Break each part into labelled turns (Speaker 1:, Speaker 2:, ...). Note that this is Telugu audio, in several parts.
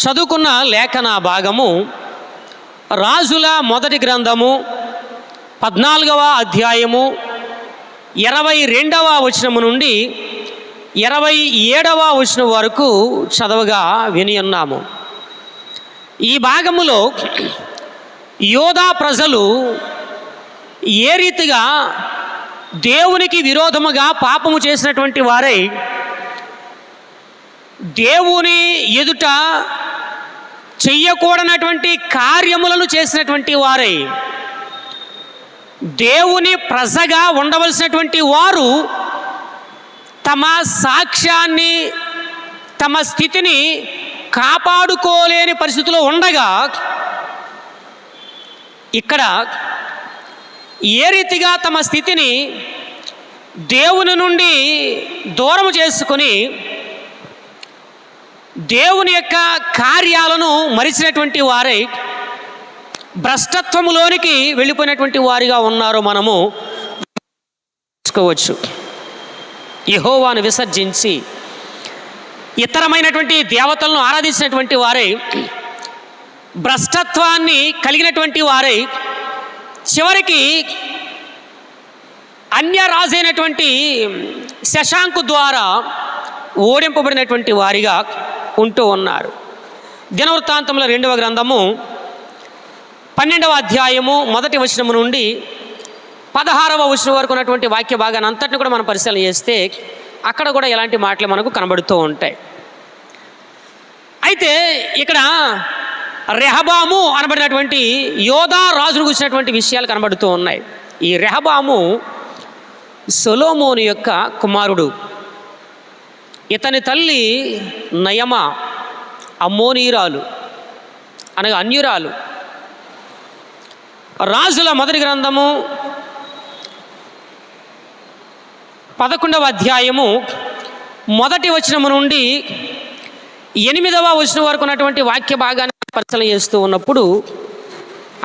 Speaker 1: చదువుకున్న లేఖన భాగము రాజుల మొదటి గ్రంథము 14వ అధ్యాయము 22వ వచనము నుండి 27వ వచనం వరకు చదవగా విని ఉన్నాము. ఈ భాగములో యోధా ప్రజలు ఏ రీతిగా దేవునికి విరోధముగా పాపము చేసినటువంటి వారై దేవుని ఎదుట చెయ్యకూడనటువంటి కార్యములను చేసినటువంటి వారై దేవుని ప్రజగా ఉండవలసినటువంటి వారు తమ సాక్ష్యాన్ని తమ స్థితిని కాపాడుకోలేని పరిస్థితిలో ఉండగా ఇక్కడ ఏ రీతిగా తమ స్థితిని దేవుని నుండి దూరం చేసుకొని దేవుని యొక్క కార్యాలను మరిచినటువంటి వారై భ్రష్టత్వములోనికి వెళ్ళిపోయినటువంటి వారిగా ఉన్నారో మనము తెలుసుకోవచ్చు. యెహోవాను విసర్జించి ఇతరమైనటువంటి దేవతలను ఆరాధించినటువంటి వారై భ్రష్టత్వాన్ని కలిగినటువంటి వారై చివరికి అన్యరాజైనటువంటి శశాంకు ద్వారా ఓడింపబడినటువంటి వారిగా ఉంటూ ఉన్నారు. దినవృత్తాంతముల 2వ గ్రంథము 12వ అధ్యాయము 1వ వచనము నుండి 16వ వచనం వరకు ఉన్నటువంటి వాక్య భాగాన్ని అంతటిని కూడా మనం పరిశీలన చేస్తే అక్కడ కూడా ఇలాంటి మాటలు మనకు కనబడుతూ ఉంటాయి. అయితే ఇక్కడ రెహబాము అనబడినటువంటి యోధా రాజును గురించినటువంటి విషయాలు కనబడుతూ ఉన్నాయి. ఈ రెహబాము సొలొమోను యొక్క కుమారుడు. ఇతని తల్లి నయమ అమ్మోనీయురాలు అనగా అన్యురాలు. రాజుల మొదటి గ్రంథము 11వ అధ్యాయము 1వ వచనము నుండి 8వ వచనం వరకు ఉన్నటువంటి వాక్య భాగాన్ని పరిశీలన చేస్తూ ఉన్నప్పుడు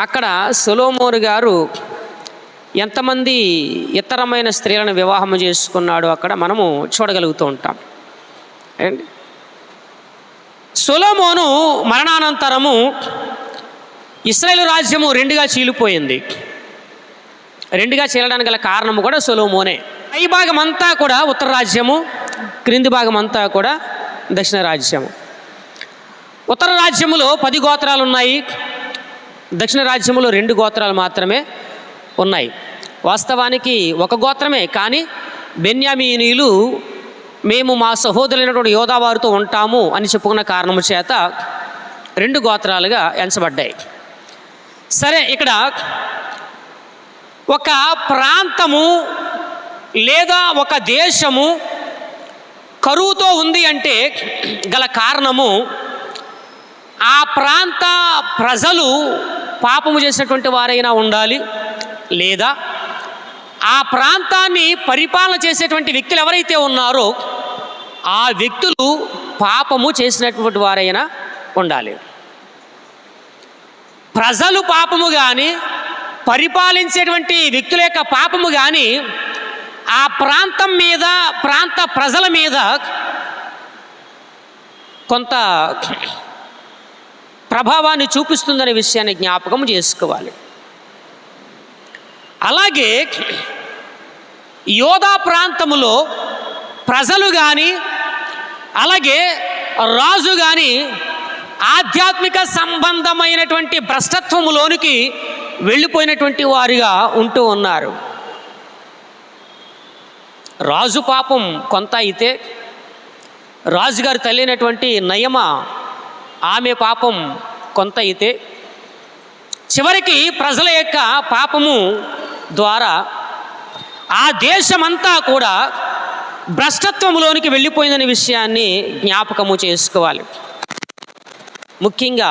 Speaker 1: అక్కడ సొలొమోను గారు ఎంతమంది ఇతరమైన స్త్రీలను వివాహం చేసుకున్నాడో అక్కడ మనము చూడగలుగుతూ ఉంటాం. సొలొమోను మరణానంతరము ఇశ్రాయేలు రాజ్యము 2గా చీలిపోయింది. 2గా చీలడానికి గల కారణము కూడా సొలొమోనే. పై భాగం అంతా కూడా ఉత్తర రాజ్యము, క్రింది భాగం అంతా కూడా దక్షిణ రాజ్యము. ఉత్తర రాజ్యములో 10 గోత్రాలు ఉన్నాయి, దక్షిణ రాజ్యములో 2 గోత్రాలు మాత్రమే ఉన్నాయి. వాస్తవానికి ఒక గోత్రమే, కానీ బెన్యామీనీయులు మేము మా సహోదరులైనటువంటి యోధా వారితో ఉంటాము అని చెప్పుకున్న కారణము చేత 2 గోత్రాలుగా ఎంచబడ్డాయి. సరే, ఇక్కడ ఒక ప్రాంతము లేదా ఒక దేశము కరువుతో ఉంది అంటే గల కారణము ఆ ప్రాంత ప్రజలు పాపము చేసినటువంటి వారైనా ఉండాలి, లేదా ఆ ప్రాంతాన్ని పరిపాలన చేసేటువంటి వ్యక్తులు ఎవరైతే ఉన్నారో ఆ వ్యక్తులు పాపము చేసినటువంటి వారైనా ఉండాలి. ప్రజలు పాపము కానీ పరిపాలించేటువంటి వ్యక్తుల యొక్క పాపము కానీ ఆ ప్రాంతం మీద, ప్రాంత ప్రజల మీద కొంత ప్రభావాన్ని చూపిస్తుందనే విషయాన్ని జ్ఞాపకం చేసుకోవాలి. అలాగే యోధా ప్రాంతములో ప్రజలు కానీ అలాగే రాజు కానీ ఆధ్యాత్మిక సంబంధమైనటువంటి భ్రష్టత్వములోనికి వెళ్ళిపోయినటువంటి వారిగా ఉంటూ ఉన్నారు. రాజు పాపం కొంత అయితే, రాజుగారి తల్లి అయినటువంటి నయమ ఆమె పాపం కొంత అయితే, చివరికి ప్రజల యొక్క పాపము ద్వారా ఆ దేశమంతా కూడా భ్రష్టత్వములోనికి వెళ్ళిపోయిందనే విషయాన్ని జ్ఞాపకము చేసుకోవాలి. ముఖ్యంగా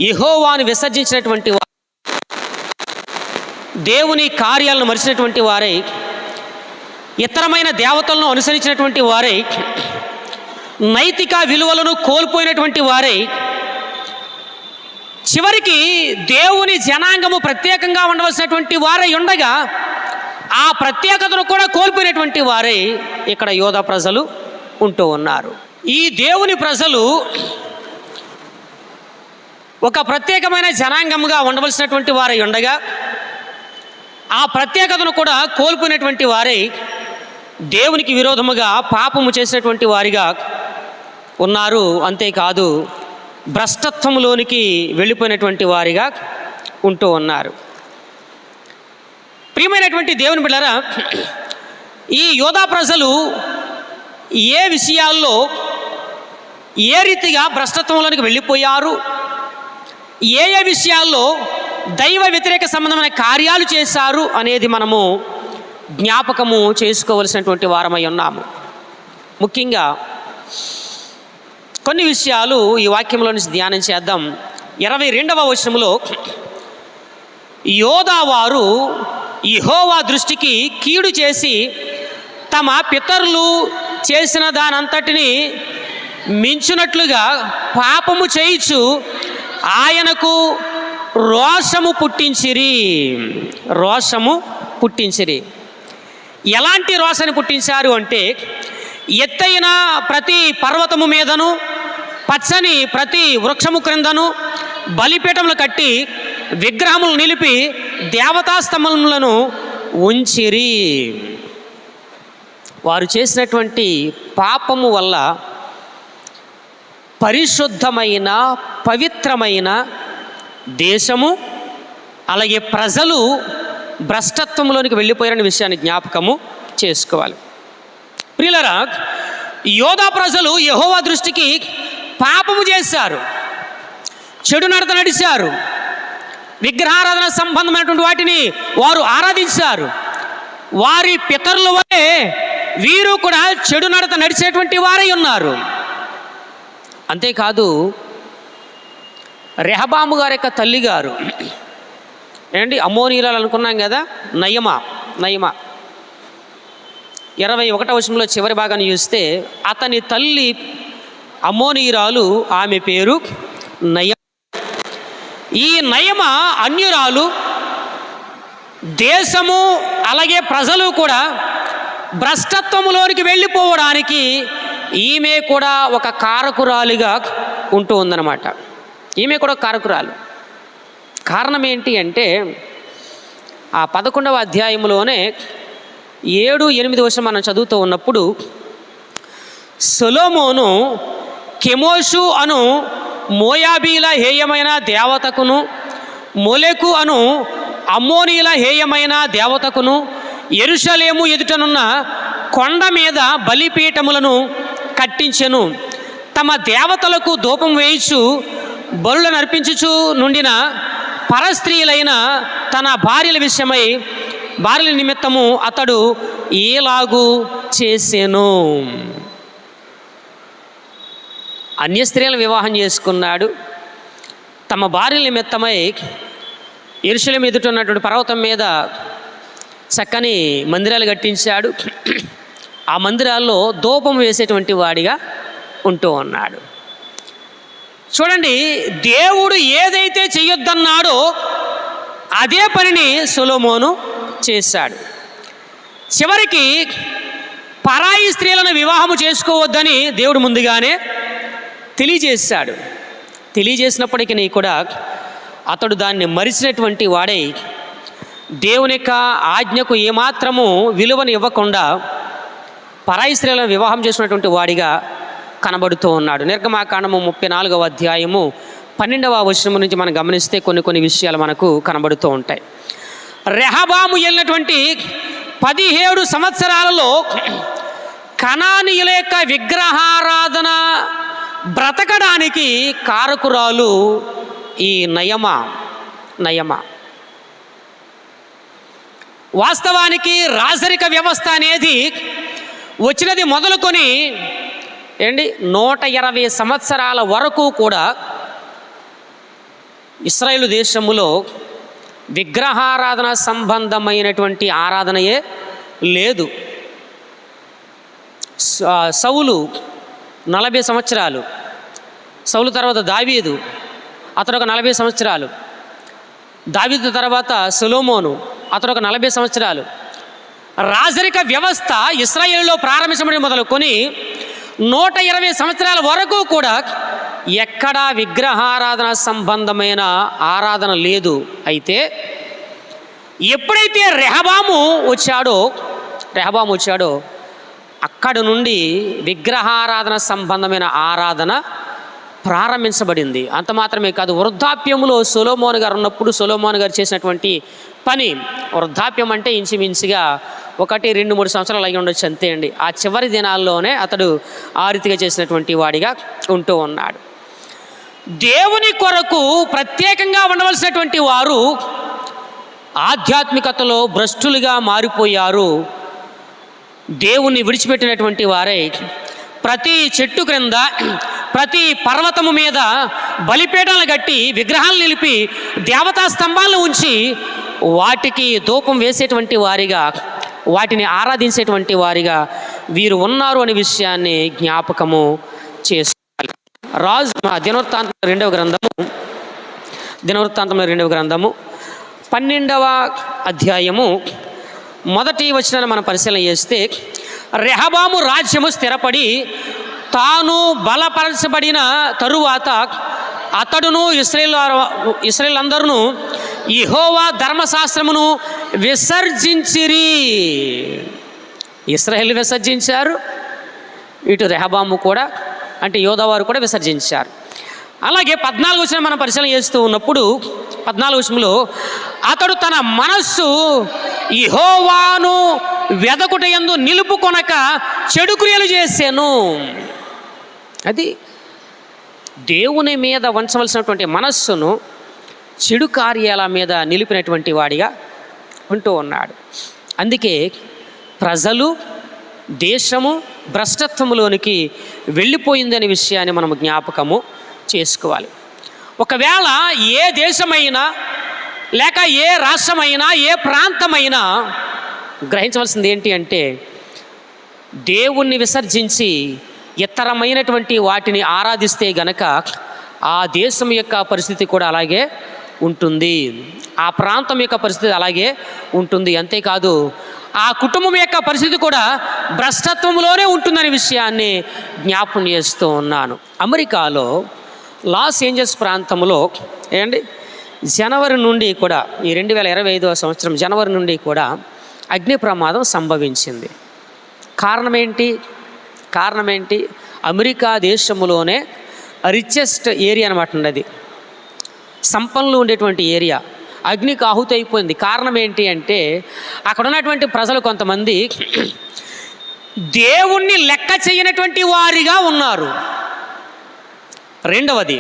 Speaker 1: యెహోవాను విసర్జించినటువంటి వారు, దేవుని కార్యాలను మరిచినటువంటి వారై, ఇతరమైన దేవతలను అనుసరించినటువంటి వారై, నైతిక విలువలను కోల్పోయినటువంటి వారై, చివరికి దేవుని జనాంగము ప్రత్యేకంగా ఉండవలసినటువంటి వారై ఉండగా ఆ ప్రత్యేకతను కూడా కోల్పోయినటువంటి వారై ఇక్కడ యోధా ప్రజలు ఉంటూ ఉన్నారు. ఈ దేవుని ప్రజలు ఒక ప్రత్యేకమైన జనాంగముగా ఉండవలసినటువంటి వారై ఉండగా ఆ ప్రత్యేకతను కూడా కోల్పోయినటువంటి వారై దేవునికి విరోధముగా పాపము చేసినటువంటి వారిగా ఉన్నారు. అంతేకాదు భ్రష్టత్వంలోనికి వెళ్ళిపోయినటువంటి వారిగా ఉంటూ ఉన్నారు. ప్రియమైనటువంటి దేవుని బిడ్డలారా, ఈ యోధా ప్రజలు ఏ విషయాల్లో ఏ రీతిగా భ్రష్టత్వంలోనికి వెళ్ళిపోయారు, ఏ ఏ విషయాల్లో దైవ వ్యతిరేక సంబంధమైన కార్యాలు చేశారు అనేది మనము జ్ఞాపకము చేసుకోవలసినటువంటి వారమై ఉన్నాము. ముఖ్యంగా కొన్ని విషయాలు ఈ వాక్యంలో నుంచి ధ్యానం చేద్దాం. 22వ వచనములో యోధా వారు యెహోవా దృష్టికి కీడు చేసి తమ పితరులు చేసిన దానంతటిని మించునట్లుగా పాపము చేయుచు ఆయనకు రోషము పుట్టించిరి. ఎలాంటి రోషాన్ని పుట్టించారు అంటే, ఎత్తైన ప్రతి పర్వతము మీదను పచ్చని ప్రతి వృక్షము క్రిందను బలిపీఠములు కట్టి విగ్రహములు నిలిపి దేవతాస్తంభములను ఉంచిరి. వారు చేసినటువంటి పాపము వల్ల పరిశుద్ధమైన పవిత్రమైన దేశము అలాగే ప్రజలు భ్రష్టత్వంలోనికి వెళ్ళిపోయారనే విషయాన్ని జ్ఞాపకము చేసుకోవాలి. ప్రియులారా, యోధా ప్రజలు యెహోవా దృష్టికి పాపము చేశారు, చెడు నడత నడిచారు, విగ్రహారాధన సంబంధమైనటువంటి వాటిని వారు ఆరాధించారు. వారి పితరుల వలె వీరు కూడా చెడు నడత నడిచేటువంటి వారై ఉన్నారు. అంతేకాదు రెహబాము గారి యొక్క తల్లిగారు ఏంటి అమ్మోనీయురాలు అనుకున్నాం కదా, నయమ 21వ వచనంలో చివరి భాగాన్ని చూస్తే అతని తల్లి అమ్మోనీయురాలు, ఆమె పేరు నయమ. ఈ నయమ అన్యురాలు, దేశము అలాగే ప్రజలు కూడా భ్రష్టత్వములోనికి వెళ్ళిపోవడానికి ఈమె కూడా ఒక కారకురాలిగా ఉంటూ ఉందన్నమాట. ఈమె కూడా కారకురాలు. కారణం ఏంటి అంటే, ఆ 11వ అధ్యాయంలోనే 7-8 వచనం మనం చదువుతూ ఉన్నప్పుడు, సొలొమోను కెమోషు అను మోయాబీల హేయమైన దేవతకును మొలెకు అను అమ్మోనీల హేయమైన దేవతకును యెరూషలేము ఎదుటనున్న కొండ మీద బలిపీఠములను కట్టించెను. తమ దేవతలకు ధూపం వేయించు బలులను అర్పించుచు నుండిన పరస్త్రీలైన తన భార్యల విషయమై భార్యల నిమిత్తము అతడు ఏలాగు చేసెను. అన్య స్త్రీలను వివాహం చేసుకున్నాడు. తమ భార్యల నిమిత్తమై యెరూషలేము ఎదుట ఉన్నటువంటి పర్వతం మీద చక్కని మందిరాలు కట్టించాడు. ఆ మందిరాల్లో ధూపం వేసేటువంటి వాడిగా ఉంటూ ఉన్నాడు. చూడండి, దేవుడు ఏదైతే చెయ్యొద్దన్నాడో అదే పనిని సొలొమోను చేశాడు. చివరికి పరాయి స్త్రీలను వివాహము చేసుకోవద్దని దేవుడు ముందుగానే తెలియజేసినప్పటికీ కూడా అతడు దాన్ని మరిచినటువంటి వాడై దేవుని యొక్క ఆజ్ఞకు ఏమాత్రము విలువను ఇవ్వకుండా పరాయి స్త్రీలను వివాహం చేసినటువంటి వాడిగా కనబడుతూ ఉన్నాడు. నిర్గమాకాండము 34వ అధ్యాయము 12వ వచనం నుంచి మనం గమనిస్తే కొన్ని విషయాలు మనకు కనబడుతూ ఉంటాయి. రెహబాము వెళ్ళినటువంటి 17 సంవత్సరాలలో కనానీయుల యొక్క విగ్రహారాధన బ్రతకడానికి కారకురాలు ఈ నయమ. వాస్తవానికి రాజరిక వ్యవస్థ అనేది వచ్చినది మొదలుకొని 120 సంవత్సరాల వరకు కూడా ఇశ్రాయేలు దేశములో విగ్రహారాధన సంబంధమైనటువంటి ఆరాధనయే లేదు. సౌలు 40 సంవత్సరాలు, సౌలు తర్వాత దావీదు, అతను ఒక 40 సంవత్సరాలు, దావీదు తర్వాత సొలొమోను, అతను ఒక 40 సంవత్సరాలు. రాజరిక వ్యవస్థ ఇశ్రాయేలులో ప్రారంభించబడి మొదలుకొని 120 సంవత్సరాల వరకు కూడా ఎక్కడా విగ్రహారాధన సంబంధమైన ఆరాధన లేదు. అయితే ఎప్పుడైతే రెహబాము వచ్చాడో అక్కడ నుండి విగ్రహారాధన సంబంధమైన ఆరాధన ప్రారంభించబడింది. అంత మాత్రమే కాదు, వృద్ధాప్యంలో సొలొమోను గారు ఉన్నప్పుడు సొలొమోను గారు చేసినటువంటి పని, వృద్ధాప్యం అంటే ఇంచుమించుగా 1-2-3 సంవత్సరాలు అయి ఉండొచ్చు అంతే అండి. ఆ చివరి దినాల్లోనే అతడు ఆ రీతిగా చేసినటువంటి వాడిగా ఉంటూ ఉన్నాడు. దేవుని కొరకు ప్రత్యేకంగా ఉండవలసినటువంటి వారు ఆధ్యాత్మికతలో భ్రష్టులుగా మారిపోయారు. దేవుణ్ణి విడిచిపెట్టినటువంటి వారే ప్రతి చెట్టు క్రింద, ప్రతి పర్వతము మీద బలిపీఠాలను కట్టి, విగ్రహాలు నిలిపి, దేవతా స్తంభాలను ఉంచి వాటికి ధూపం వేసేటువంటి వారిగా, వాటిని ఆరాధించేటువంటి వారిగా వీరు ఉన్నారు అనే విషయాన్ని జ్ఞాపకము చేసుకోవాలి. దినవృత్తాంతంలో 2వ గ్రంథము 12వ అధ్యాయము 1వ వచనాన్ని మనం పరిశీలన చేస్తే, రెహబాము రాజ్యము స్థిరపడి తాను బలపరచబడిన తరువాత అతడును ఇశ్రాయేలు అందరూ యెహోవా ధర్మశాస్త్రమును విసర్జించిరి. ఇశ్రాయేలు విసర్జించారు, ఇటు రెహబాము కూడా అంటే యోధావారు కూడా విసర్జించారు. అలాగే 14వ వచనం మనం పరిశీలన చేస్తూ ఉన్నప్పుడు 14వ వచనంలో అతడు తన మనస్సు యెహోవాను వెదకుట యందు నిలుపుకొనక చెడు క్రియలు చేశాను. అది దేవుని మీద ఉంచవలసినటువంటి మనస్సును చెడు కార్యాల మీద నిలిపినటువంటి వాడిగా ఉంటూ ఉన్నాడు. అందుకే ప్రజలు, దేశము భ్రష్టత్వములోనికి వెళ్ళిపోయిందనే విషయాన్ని మనం జ్ఞాపకము చేసుకోవాలి. ఒకవేళ ఏ దేశమైనా లేక ఏ రాష్ట్రమైనా ఏ ప్రాంతమైనా గ్రహించవలసింది ఏంటి అంటే, దేవుణ్ణి విసర్జించి ఇతరమైనటువంటి వాటిని ఆరాధిస్తే గనక ఆ దేశం యొక్క పరిస్థితి కూడా అలాగే ఉంటుంది, ఆ ప్రాంతం యొక్క పరిస్థితి అలాగే ఉంటుంది. అంతేకాదు ఆ కుటుంబం యొక్క పరిస్థితి కూడా భ్రష్టత్వంలోనే ఉంటుందనే విషయాన్ని జ్ఞాపకం చేస్తూ ఉన్నాను. అమెరికాలో లాస్ ఏంజల్స్ ప్రాంతంలో జనవరి నుండి కూడా, ఈ 2025వ సంవత్సరం జనవరి నుండి కూడా అగ్ని ప్రమాదం సంభవించింది. కారణం ఏంటి? అమెరికా దేశంలోనే రిచెస్ట్ ఏరియా అనమాట అండి, అది సంపన్నులు ఉండేటువంటి ఏరియా అగ్నికి ఆహుతి అయిపోయింది. కారణం ఏంటి అంటే, అక్కడ ఉన్నటువంటి ప్రజలు కొంతమంది దేవుణ్ణి లెక్క చేయనటువంటి వారిగా ఉన్నారు. రెండవది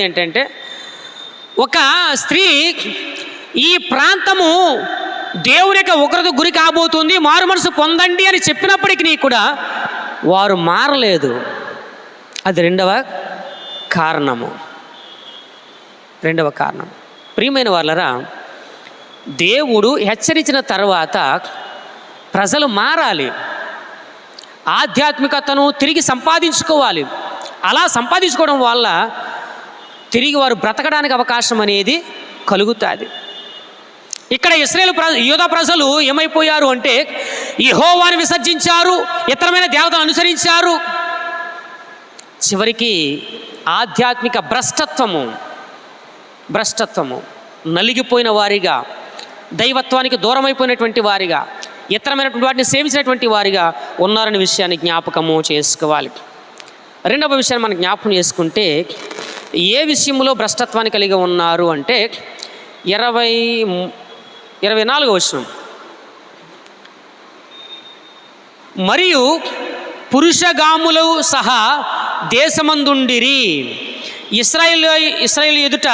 Speaker 1: ఏంటంటే, ఒక స్త్రీ ఈ ప్రాంతము దేవుని యొక్క ఉగ్రత గురి కాబోతుంది, మారు మనసు పొందండి అని చెప్పినప్పటికీ కూడా వారు మారలేదు. అది రెండవ కారణం. ప్రియమైన వాళ్ళరా, దేవుడు హెచ్చరించిన తర్వాత ప్రజలు మారాలి, ఆధ్యాత్మికతను తిరిగి సంపాదించుకోవాలి. అలా సంపాదించుకోవడం వల్ల తిరిగి వారు బ్రతకడానికి అవకాశం అనేది కలుగుతుంది. ఇక్కడ యూదా ప్రజలు ఏమైపోయారు అంటే, యెహోవాను విసర్జించారు, ఇతరమైన దేవతలను అనుసరించారు. చివరికి ఆధ్యాత్మిక భ్రష్టత్వము నలిగిపోయిన వారిగా, దైవత్వానికి దూరమైపోయినటువంటి వారిగా, ఇతరమైనటువంటి వాటిని సేవించినటువంటి వారిగా ఉన్నారనే విషయాన్ని జ్ఞాపకము చేసుకోవాలి. రెండవ విషయాన్ని మనం జ్ఞాపకం చేసుకుంటే, ఏ విషయంలో భ్రష్టత్వాన్ని కలిగి ఉన్నారు అంటే 24వ వచనం, మరియు పురుషగాములు సహా దేశమందుండిరి, ఇశ్రాయేలు ఎదుట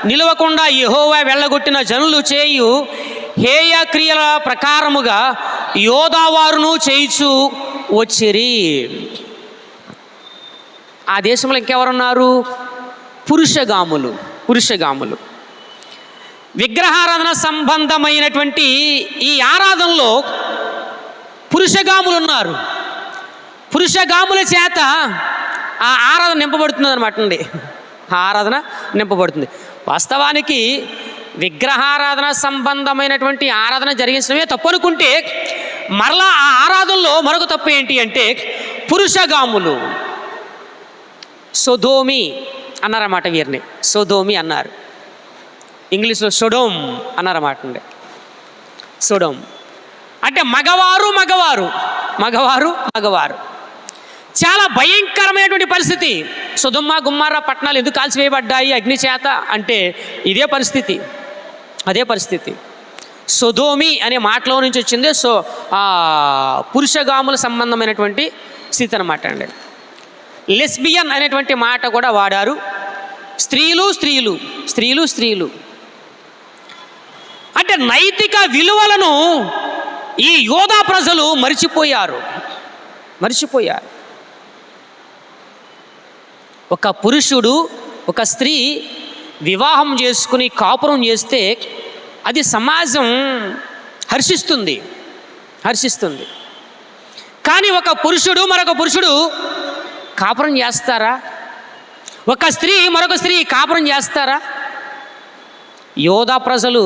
Speaker 1: నిలవకుండా యెహోవా వెళ్ళగొట్టిన జనులు చేయు హేయ క్రియల ప్రకారముగా యోధావారును చేయిచు వచ్చిరి. ఆ దేశంలో ఇంకెవరున్నారు? పురుషగాములు. విగ్రహారాధన సంబంధమైనటువంటి ఈ ఆరాధనలో పురుషగాములు ఉన్నారు. పురుషగాముల చేత ఆ ఆరాధన నింపబడుతుంది అనమాట అండి. ఆ ఆరాధన నింపబడుతుంది. వాస్తవానికి విగ్రహారాధన సంబంధమైనటువంటి ఆరాధన జరిగించడమే తప్పు అనుకుంటే, మరలా ఆ ఆరాధనలో మరొక తప్పు ఏంటి అంటే, పురుషగాములు. సొదోమి అన్నారన్నమాట వీరిని, సొదోమి అన్నారు. ఇంగ్లీష్లో సొడోమ్ అన్నారన్నమాట అండి. సొడోమ్ అంటే మగవారు మగవారు మగవారు మగవారు. చాలా భయంకరమైనటువంటి పరిస్థితి. సొదొమ గుమ్మారా పట్టణాలు ఎందుకు కాల్చివేయబడ్డాయి అగ్ని చేత అంటే ఇదే పరిస్థితి, అదే పరిస్థితి. సొదోమి అనే మాటలో నుంచి వచ్చింది. పురుషగాముల సంబంధమైనటువంటి స్థితి అన్నమాట అండి. లెస్బియన్ అనేటువంటి మాట కూడా వాడారు. స్త్రీలు స్త్రీలు స్త్రీలు స్త్రీలు అంటే నైతిక విలువలను ఈ యోధా ప్రజలు మరిచిపోయారు. ఒక పురుషుడు ఒక స్త్రీ వివాహం చేసుకుని కాపురం చేస్తే అది సమాజం హర్షిస్తుంది. కానీ ఒక పురుషుడు మరొక పురుషుడు కాపురం చేస్తారా? ఒక స్త్రీ మరొక స్త్రీ కాపురం చేస్తారా? యోధా ప్రజలు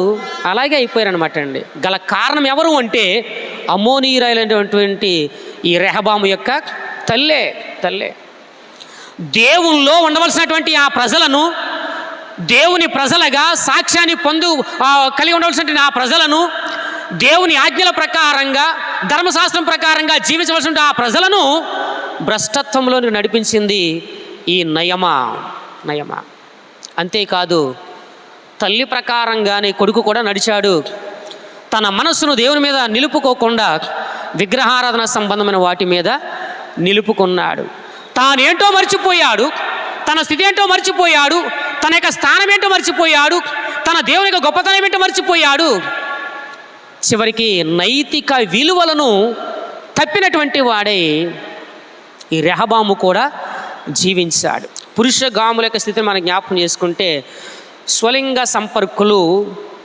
Speaker 1: అలాగే అయిపోయారనమాట అండి. గల కారణం ఎవరు అంటే అమ్మోనీయులైనటువంటి ఈ రెహబాము యొక్క తల్లే. దేవుల్లో ఉండవలసినటువంటి ఆ ప్రజలను, దేవుని ప్రజలుగా సాక్ష్యాన్ని కలిగి ఉండవలసినటువంటి ఆ ప్రజలను, దేవుని ఆజ్ఞల ప్రకారంగా ధర్మశాస్త్రం ప్రకారంగా జీవించవలసిన ఆ ప్రజలను భ్రష్టత్వంలోకి నడిపించింది ఈ నయమా. అంతేకాదు తల్లి ప్రకారంగానే కొడుకు కూడా నడిచాడు. తన మనస్సును దేవుని మీద నిలుపుకోకుండా విగ్రహారాధన సంబంధమైన వాటి మీద నిలుపుకున్నాడు. తానేంటో మర్చిపోయాడు, తన స్థితి ఏంటో మర్చిపోయాడు, తన యొక్క స్థానం ఏంటో మర్చిపోయాడు, తన దేవుని యొక్క గొప్పతనం ఏంటో మర్చిపోయాడు. చివరికి నైతిక విలువలను తప్పినటువంటి వాడే ఈ రెహబాము కూడా జీవించాడు. పురుషగాముల యొక్క స్థితిని మనం జ్ఞాపకం చేసుకుంటే స్వలింగ సంపర్కులు,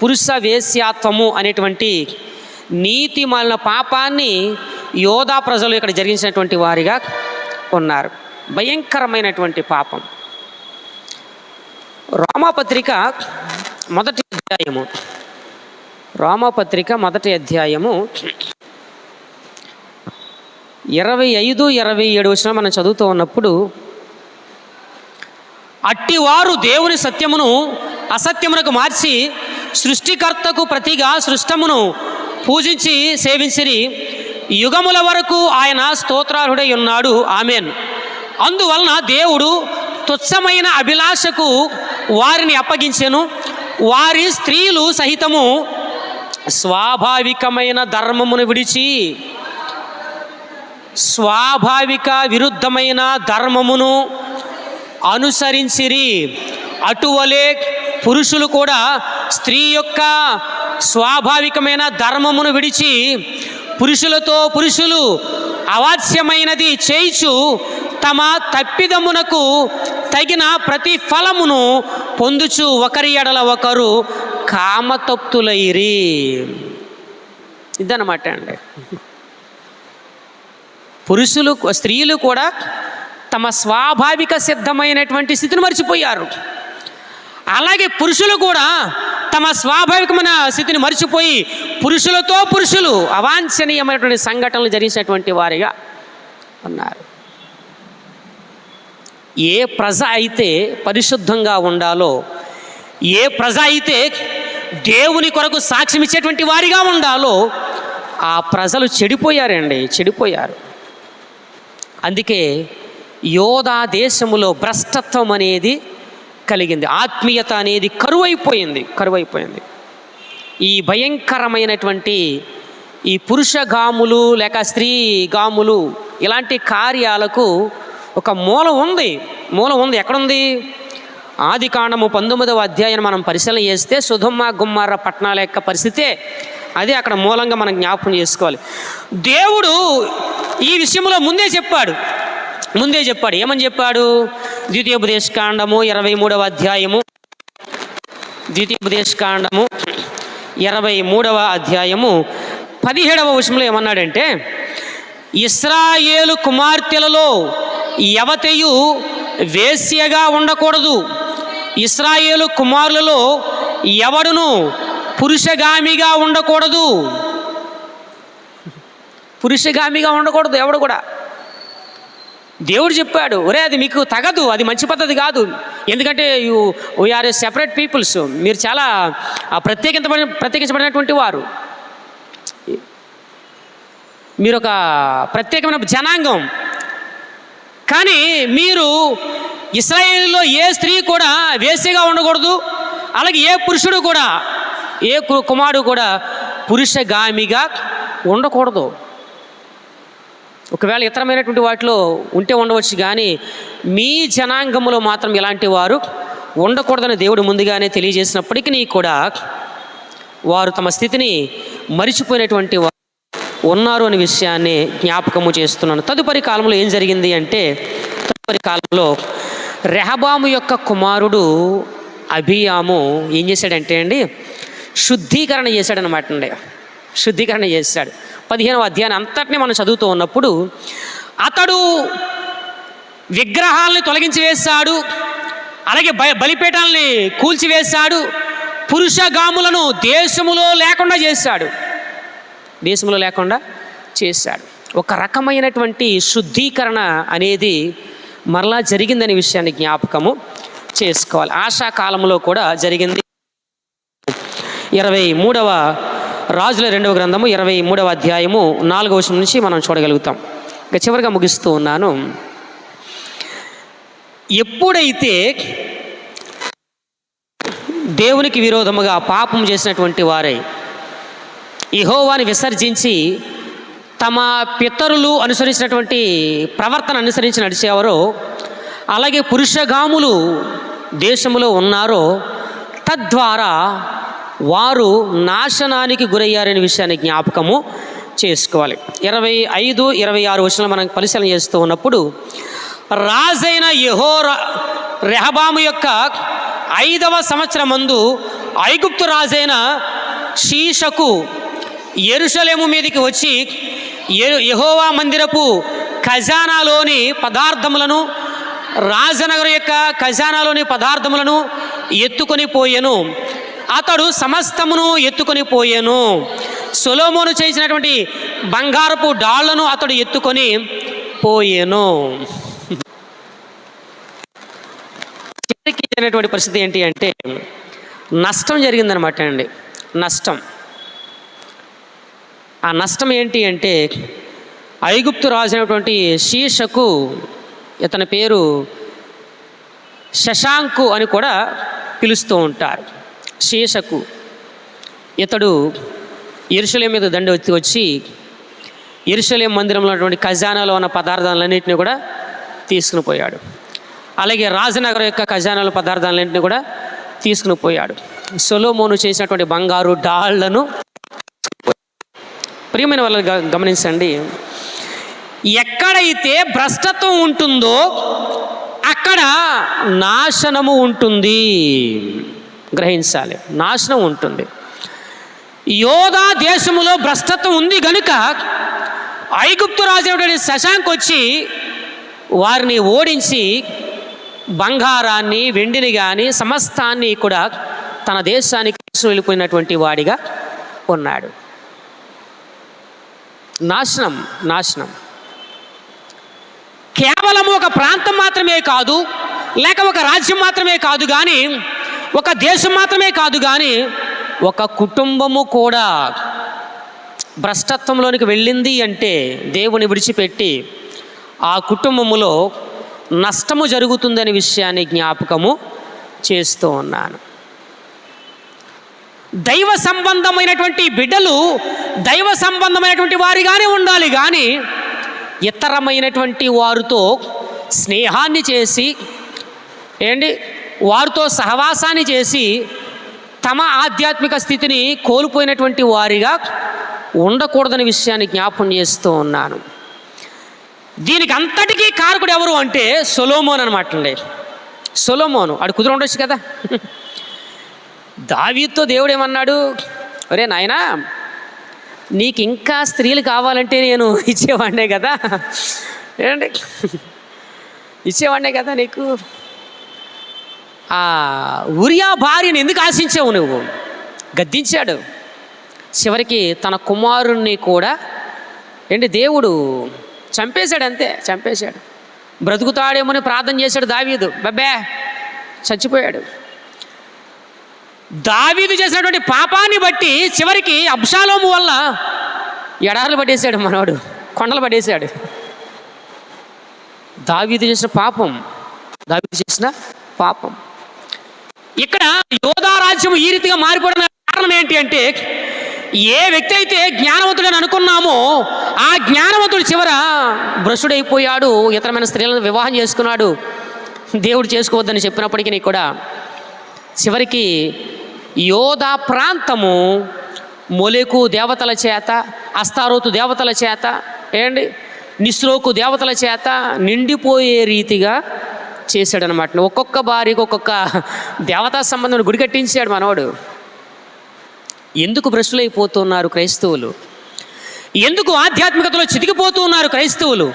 Speaker 1: పురుష వేశ్యాత్వము అనేటువంటి నీతి మాలిన పాపాన్ని యోధా ప్రజలు ఇక్కడ జరిగించినటువంటి వారిగా ఉన్నారు. భయంకరమైనటువంటి పాపం. రోమాపత్రిక మొదటి అధ్యాయము 25-27 వచనం మనం చదువుతూ ఉన్నప్పుడు, అట్టివారు దేవుని సత్యమును అసత్యమునకు మార్చి సృష్టికర్తకు ప్రతిగా సృష్టమును పూజించి సేవించిరి. యుగముల వరకు ఆయన స్తోత్రార్హుడై ఉన్నాడు. ఆమెన్. అందువలన దేవుడు తుచ్చమైన అభిలాషకు వారిని అప్పగించెను. వారి స్త్రీలు సహితము స్వాభావికమైన ధర్మమును విడిచి స్వాభావిక విరుద్ధమైన ధర్మమును అనుసరించిరి. అటువలే పురుషులు కూడా స్త్రీ యొక్క స్వాభావికమైన ధర్మమును విడిచి పురుషులతో పురుషులు అవాచ్యమైనది చేయిచు తమ తప్పిదమునకు తగిన ప్రతి ఫలమును పొందుచు ఒకరి ఎడల ఒకరు కామతప్తులైరి. ఇదన్నమాట అండి. స్త్రీలు కూడా తమ స్వాభావిక సిద్ధమైనటువంటి స్థితిని మర్చిపోయారు. అలాగే పురుషులు కూడా తమ స్వాభావికమైన స్థితిని మర్చిపోయి పురుషులతో పురుషులు అవాంఛనీయమైనటువంటి సంఘటనలు జరిగినటువంటి వారిగా ఉన్నారు. ఏ ప్రజ అయితే పరిశుద్ధంగా ఉండాలో, ఏ ప్రజ అయితే దేవుని కొరకు సాక్ష్యం ఇచ్చేటువంటి వారిగా ఉండాలో, ఆ ప్రజలు చెడిపోయారు. అందుకే యోధా దేశములో భ్రష్టత్వం అనేది కలిగింది. ఆత్మీయత అనేది కరువైపోయింది. ఈ భయంకరమైనటువంటి ఈ పురుషగాములు లేక స్త్రీ గాములు ఇలాంటి కార్యాలకు ఒక మూలం ఉంది. ఎక్కడుంది? ఆదికాండము 19వ అధ్యాయాన్ని మనం పరిశీలన చేస్తే సొదొమ గుమ్మారా పట్టణాల యొక్క పరిస్థితే అదే అక్కడ మూలంగా మనం జ్ఞాపకం చేసుకోవాలి. దేవుడు ఈ విషయంలో ముందే చెప్పాడు. ఏమని చెప్పాడు? ద్వితీయోపదేశకాండము 23వ అధ్యాయము 17వ వచనంలో ఏమన్నాడంటే, ఇశ్రాయేలు కుమార్తెలలో యవతయు వేశ్యగా ఉండకూడదు, ఇశ్రాయేలు కుమారులలో ఎవడును పురుషగామిగా ఉండకూడదు. ఎవడు కూడా దేవుడు చెప్పాడు, ఒరే అది మీకు తగదు, అది మంచి పద్ధతి కాదు, ఎందుకంటే వీఆర్ ఏ సెపరేట్ పీపుల్స్, మీరు చాలా ప్రత్యేకించబడినటువంటి వారు, మీరు ఒక ప్రత్యేకమైన జనాంగం. కానీ మీరు ఇశ్రాయేలులో ఏ స్త్రీ కూడా వేశ్యగా ఉండకూడదు, అలాగే ఏ పురుషుడు కూడా, ఏ కుమారుడు కూడా పురుషగామిగా ఉండకూడదు. ఒకవేళ ఇతరమైనటువంటి వాటిలో ఉంటే ఉండవచ్చు, కానీ మీ జనాంగంలో మాత్రం ఇలాంటి వారు ఉండకూడదని దేవుడు ముందుగానే తెలియజేసినప్పటికీ కూడా వారు తమ స్థితిని మరిచిపోయినటువంటి వారు ఉన్నారు అనే విషయాన్ని జ్ఞాపకము చేస్తున్నాను. తదుపరి కాలంలో ఏం జరిగింది అంటే, తదుపరి కాలంలో రెహబాము యొక్క కుమారుడు అబియాము ఏం చేశాడంటే అండి, శుద్ధీకరణ చేశాడనమాట అండి. శుద్ధీకరణ చేశాడు. 15వ అధ్యాయం అంతటిని మనం చదువుతూ ఉన్నప్పుడు అతడు విగ్రహాలని తొలగించి వేశాడు, అలాగే బలిపీఠాలని కూల్చివేశాడు, పురుషగాములను దేశములో లేకుండా చేశాడు. దేశంలో లేకుండా చేశాడు. ఒక రకమైనటువంటి శుద్ధీకరణ అనేది మరలా జరిగిందనే విషయాన్ని జ్ఞాపకము చేసుకోవాలి. ఆశా కాలంలో కూడా జరిగింది. 23వ రాజుల 2వ గ్రంథము 23వ అధ్యాయము 4వ వచనం నుంచి మనం చూడగలుగుతాం. ఇక చివరిగా ముగిస్తూ ఉన్నాను. ఎప్పుడైతే దేవునికి విరోధముగా పాపం చేసినటువంటి వారై యెహోవాని విసర్జించి తమ పితరులు అనుసరించినటువంటి ప్రవర్తన అనుసరించి నడిచేవారో, అలాగే పురుషగాములు దేశంలో ఉన్నారో, తద్వారా వారు నాశనానికి గురయ్యారనే విషయాన్ని జ్ఞాపకము చేసుకోవాలి. 25, 26 వచనాలు మనం పరిశీలన చేస్తూ ఉన్నప్పుడు, రాజైన రెహబాము యొక్క 5వ సంవత్సరం మందు ఐగుప్తు రాజైన షీషకు యెరూషలేము మీదకి వచ్చి యెహోవా మందిరపు ఖజానాలోని పదార్థములను, రాజనగరం యొక్క ఖజానాలోని పదార్థములను ఎత్తుకొని పోయెను. అతడు సమస్తమును ఎత్తుకొని పోయెను. సొలొమోను చేసినటువంటి బంగారపు డాళ్లను అతడు ఎత్తుకొని పోయెను. చివరికి జరిగినటువంటి పరిస్థితి ఏంటి అంటే, నష్టం జరిగిందనమాట అండి. నష్టం. ఆ నష్టం ఏంటి అంటే, ఐగుప్తు రాజు అయినటువంటి షీషకు, ఇతని పేరు శశాంకు అని కూడా పిలుస్తూ ఉంటారు. షీషకు ఇతడు యెరూషలేము మీద దండి వచ్చి యెరూషలేము మందిరంలో ఉన్నటువంటి ఖజానాలో ఉన్న పదార్థాలన్నింటినీ కూడా తీసుకుని పోయాడు. అలాగే రాజనగరం యొక్క ఖజానాల పదార్థాలన్నింటినీ కూడా తీసుకుని పోయాడు. సొలొమోను చేసినటువంటి బంగారు డాళ్లను. ప్రియమైన వాళ్ళని గమనించండి, ఎక్కడైతే భ్రష్టత్వం ఉంటుందో అక్కడ నాశనము ఉంటుంది. గ్రహించాలి, నాశనం ఉంటుంది. యోధా దేశములో భ్రష్టత్వం ఉంది గనుక ఐగుప్తు రాజు అయినటువంటి శశాంక్ వచ్చి వారిని ఓడించి బంగారాన్ని, వెండిని కానీ సమస్తాన్ని కూడా తన దేశానికి వెళ్ళిపోయినటువంటి వాడిగా ఉన్నాడు. నాశనం, నాశనం. కేవలం ఒక ప్రాంతం మాత్రమే కాదు, లేక ఒక రాజ్యం మాత్రమే కాదు, కానీ ఒక దేశం మాత్రమే కాదు, కానీ ఒక కుటుంబము కూడా భ్రష్టత్వంలోనికి వెళ్ళింది అంటే, దేవుని విడిచిపెట్టి ఆ కుటుంబములో నష్టము జరుగుతుందనే విషయాన్ని జ్ఞాపకము చేస్తూ ఉన్నాను. దైవ సంబంధమైనటువంటి బిడ్డలు దైవ సంబంధమైనటువంటి వారిగానే ఉండాలి, కానీ ఇతరమైనటువంటి వారితో స్నేహాన్ని చేసి వారితో సహవాసాన్ని చేసి తమ ఆధ్యాత్మిక స్థితిని కోల్పోయినటువంటి వారిగా ఉండకూడదని విషయాన్ని జ్ఞాపకం చేస్తూ ఉన్నాను. దీనికి అంతటికీ కారకుడు ఎవరు అంటే సొలొమోను అనమాట అండి. సొలొమోను ఆడు కుదురు ఉండొచ్చు కదా. దావీదుతో దేవుడు ఏమన్నాడు, ఒరే నాయనా, నీకు ఇంకా స్త్రీలు కావాలంటే నేను ఇచ్చేవాడినే కదా, ఇచ్చేవాడినే కదా నీకు. ఆ ఉరియా భార్యను ఎందుకు ఆశించావు నువ్వు? గద్దించాడు. చివరికి తన కుమారుణ్ణి కూడా దేవుడు చంపేశాడు. అంతే, చంపేశాడు. బ్రతుకుతాడేమని ప్రార్థన చేశాడు దావీదు, బబ్బే చచ్చిపోయాడు. దావీదు చేసినటువంటి పాపాన్ని బట్టి చివరికి అబ్షాలోము వల్ల ఎడారులు పడేశాడు మనవాడు, కొండలు పడేశాడు. దావీదు చేసిన పాపం, దావీదు చేసిన పాపం. ఇక్కడ యోధా రాజ్యం ఈ రీతిగా మారిపోవడానికి కారణం ఏంటి అంటే, ఏ వ్యక్తి అయితే జ్ఞానవంతుడని అనుకున్నామో ఆ జ్ఞానవంతుడు చివర భ్రష్టుడైపోయాడు, ఇతరమైన స్త్రీలను వివాహం చేసుకున్నాడు. దేవుడు చేసుకోవద్దని చెప్పినప్పటికీ కూడా చివరికి యోధా ప్రాంతము మొలెకు దేవతల చేత, అస్తారోతు దేవతల చేత, నిస్రోకు దేవతల చేత నిండిపోయే రీతిగా చేశాడనమాట. ఒక్కొక్క భార్యకు ఒక్కొక్క దేవతా సంబంధం గుడి కట్టించాడు మనవాడు. ఎందుకు భ్రష్టులైపోతున్నారు క్రైస్తవులు? ఎందుకు ఆధ్యాత్మికతలో చితికిపోతూ ఉన్నారు క్రైస్తవులు?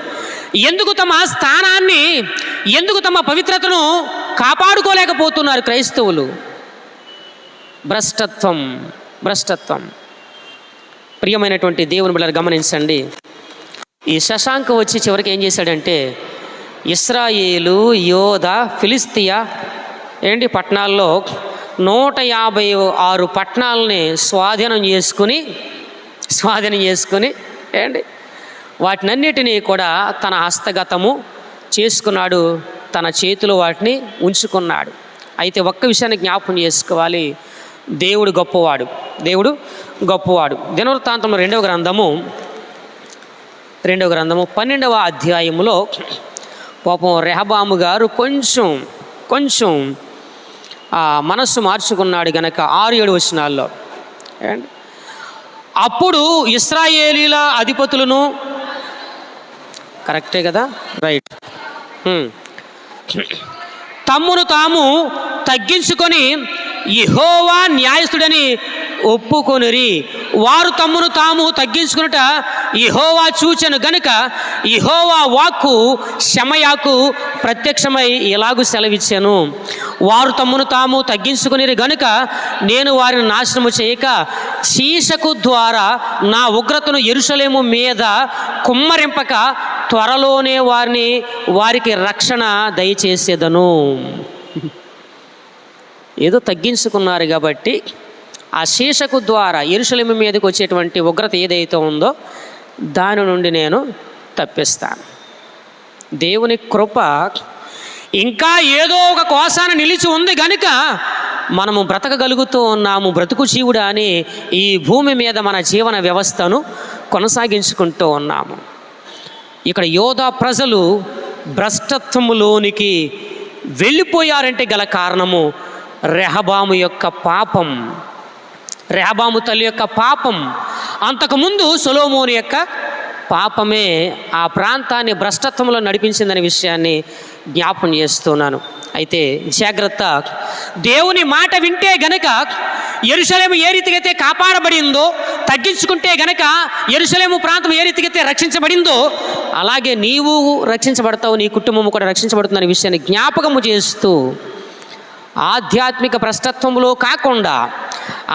Speaker 1: ఎందుకు తమ స్థానాన్ని, ఎందుకు తమ పవిత్రతను కాపాడుకోలేకపోతున్నారు క్రైస్తవులు? భ్రష్టత్వం. ప్రియమైనటువంటి దేవుని బిడ్డలు గమనించండి. ఈ శశాంక వచ్చి చివరికి ఏం చేశాడంటే, ఇశ్రాయేలు, యోధా, ఫిలిస్తియా పట్టణాల్లో 156 పట్టణాలని స్వాధీనం చేసుకుని వాటినన్నిటినీ కూడా తన హస్తగతము చేసుకున్నాడు, తన చేతిలో వాటిని ఉంచుకున్నాడు. అయితే ఒక్క విషయాన్ని జ్ఞాపకం చేసుకోవాలి, దేవుడు గొప్పవాడు. దినవృత్తాంతంలో 2వ గ్రంథము 12వ అధ్యాయములో పాపం రెహబాము గారు కొంచెం మనస్సు మార్చుకున్నాడు గనక 6-7 వచనాల్లో అప్పుడు ఇశ్రాయేలీల అధిపతులను, కరెక్టే కదా, రైట్, తమ్మును తాము తగ్గించుకొని యెహోవా న్యాయస్థుడని ఒప్పుకొనిరి. వారు తమ్మును తాము తగ్గించుకునుట యెహోవా చూచెను గనుక యెహోవా వాక్కు షమయాకు ప్రత్యక్షమై ఇలాగు సెలవిచ్చాను, వారు తమ్మును తాము తగ్గించుకునిరి గనుక నేను వారిని నాశనము చేయక శీషకు ద్వారా నా ఉగ్రతను యెరూషలేము మీద కుమ్మరింపక త్వరలోనే వారికి రక్షణ దయచేసేదను. ఏదో తగ్గించుకున్నారు కాబట్టి ఆ శీషకు ద్వారా యెరూషలేము మీదకి వచ్చేటువంటి ఉగ్రత ఏదైతే ఉందో దాని నుండి నేను తప్పిస్తాను. దేవుని కృప ఇంకా ఏదో ఒక కోసాన నిలిచి ఉంది కనుక మనము బ్రతకగలుగుతూ ఉన్నాము, బ్రతుకు జీవుడా అని ఈ భూమి మీద మన జీవన వ్యవస్థను కొనసాగించుకుంటూ ఉన్నాము. ఇక్కడ యోధా ప్రజలు భ్రష్టత్వములోనికి వెళ్ళిపోయారంటే గల కారణము రెహబాము యొక్క పాపం, రెహబాము తల్లి యొక్క పాపం. అంతకుముందు సొలొమోను యొక్క పాపమే ఆ ప్రాంతాన్ని భ్రష్టత్వంలో నడిపించిందనే విషయాన్ని జ్ఞాపకం చేస్తున్నాను. అయితే జాగ్రత్త, దేవుని మాట వింటే గనక యెరూషలేము ఏ రీతికైతే కాపాడబడిందో, తగ్గించుకుంటే గనక యెరూషలేము ప్రాంతం ఏ రీతికైతే రక్షించబడిందో అలాగే నీవు రక్షించబడతావు, నీ కుటుంబము కూడా రక్షించబడుతుందనే విషయాన్ని జ్ఞాపకము చేస్తూ ఆధ్యాత్మిక భ్రష్టత్వంలో కాకుండా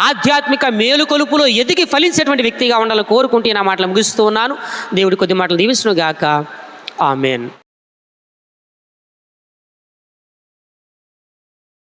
Speaker 1: ఆధ్యాత్మిక మేలుకొలుపులో ఎదిగి ఫలించేటువంటి వ్యక్తిగా ఉండాలని కోరుకుంటే నా మాటలు ముగిస్తూ ఉన్నాను. దేవుడి కొద్ది మాటలు దీవించును గాక. ఆమెన్.